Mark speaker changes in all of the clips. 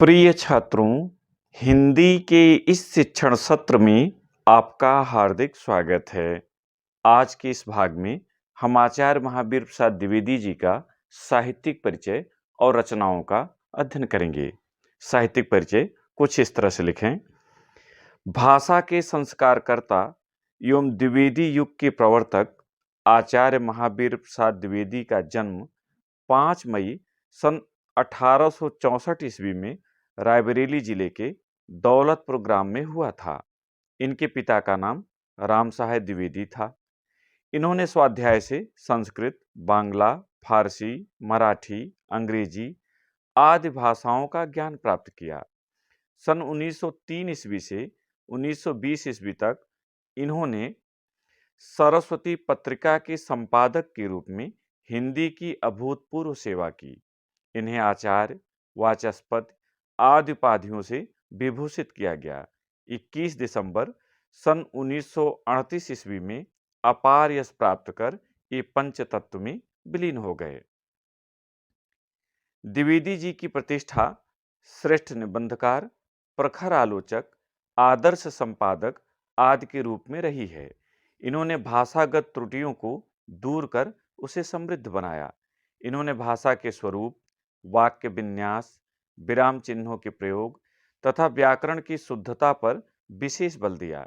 Speaker 1: प्रिय छात्रों, हिंदी के इस शिक्षण सत्र में आपका हार्दिक स्वागत है। आज के इस भाग में हम आचार्य महावीर प्रसाद द्विवेदी जी का साहित्यिक परिचय और रचनाओं का अध्ययन करेंगे। साहित्यिक परिचय कुछ इस तरह से लिखें। भाषा के संस्कारकर्ता एवं द्विवेदी युग के प्रवर्तक आचार्य महावीर प्रसाद द्विवेदी का जन्म 5 मई सन 1864 ईस्वी में रायबरेली जिले के दौलतपुर ग्राम में हुआ था। इनके पिता का नाम राम साहेब द्विवेदी था। इन्होंने स्वाध्याय से संस्कृत, बांग्ला, फारसी, मराठी, अंग्रेजी आदि भाषाओं का ज्ञान प्राप्त किया। सन 1903 ईस्वी से 1920 ईस्वी तक इन्होंने सरस्वती पत्रिका के संपादक के रूप में हिंदी की अभूतपूर्व सेवा की। इन्हें आचार्य, वाचस्पति आदि उपाधियों से विभूषित किया गया। 21 दिसंबर सन 1938 ईस्वी में अपार यश प्राप्त कर ये पंचतत्व में विलीन हो गए। द्विवेदी जी की प्रतिष्ठा श्रेष्ठ निबंधकार, प्रखर आलोचक, आदर्श संपादक आदि के रूप में रही है। इन्होंने भाषागत त्रुटियों को दूर कर उसे समृद्ध बनाया। इन्होंने भाषा के स्वरूप, वाक्य विन्यास, विराम चिन्हों के प्रयोग तथा व्याकरण की शुद्धता पर विशेष बल दिया।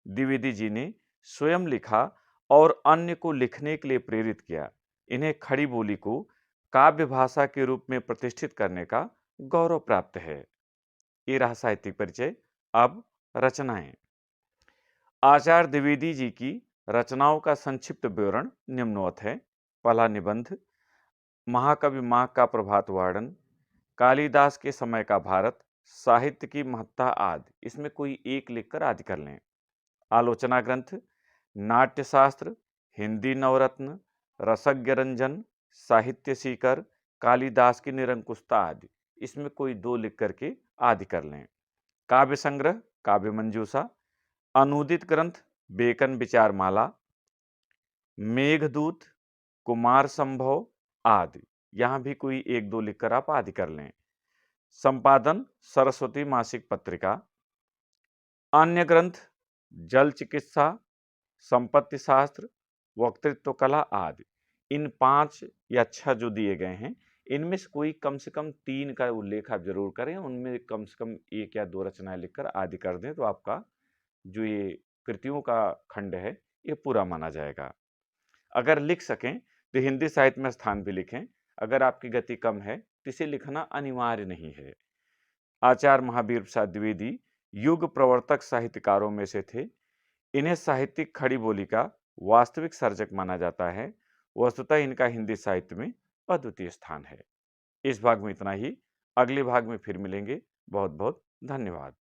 Speaker 1: द्विवेदी जी ने स्वयं लिखा और अन्य को लिखने के लिए प्रेरित किया। इन्हें खड़ी बोली को काव्य भाषा के रूप में प्रतिष्ठित करने का गौरव प्राप्त है। ये रहा साहित्यिक परिचय। अब रचनाएं। आचार्य द्विवेदी जी की रचनाओं का संक्षिप्त विवरण निम्नवत है। पहला निबंध महाकवि माह का प्रभात वर्णन, कालिदास के समय का भारत, साहित्य की महत्ता आदि। इसमें कोई एक लिखकर आदि कर लें। आलोचना ग्रंथ नाट्यशास्त्र, हिंदी नवरत्न, रसज्ञ रंजन, साहित्य सीकर, कालिदास की निरंकुशता आदि। इसमें कोई दो लिख करके आदि कर लें। काव्य संग्रह काव्य मंजूषा, अनूदित ग्रंथ बेकन विचारमाला, मेघदूत, कुमार संभव आदि। यहां भी कोई एक दो लिखकर आप आदि कर लें। संपादन सरस्वती मासिक पत्रिका। अन्य ग्रंथ जल चिकित्सा, संपत्ति शास्त्र, वक्तृत्व कला आदि। इन 5 या 6 जो दिए गए हैं, इनमें से कोई कम से कम 3 का उल्लेख आप जरूर करें। उनमें कम से कम 1 या 2 रचनाएं लिखकर आदि कर दें तो आपका जो ये कृतियों का खंड है ये पूरा माना जाएगा। अगर लिख सकें तो हिंदी साहित्य में स्थान भी लिखें। अगर आपकी गति कम है तो इसे लिखना अनिवार्य नहीं है। आचार्य महावीर प्रसाद द्विवेदी युग प्रवर्तक साहित्यकारों में से थे। इन्हें साहित्यिक खड़ी बोली का वास्तविक सर्जक माना जाता है। वस्तुतः इनका हिंदी साहित्य में अद्वितीय स्थान है। इस भाग में इतना ही। अगले भाग में फिर मिलेंगे। बहुत बहुत धन्यवाद।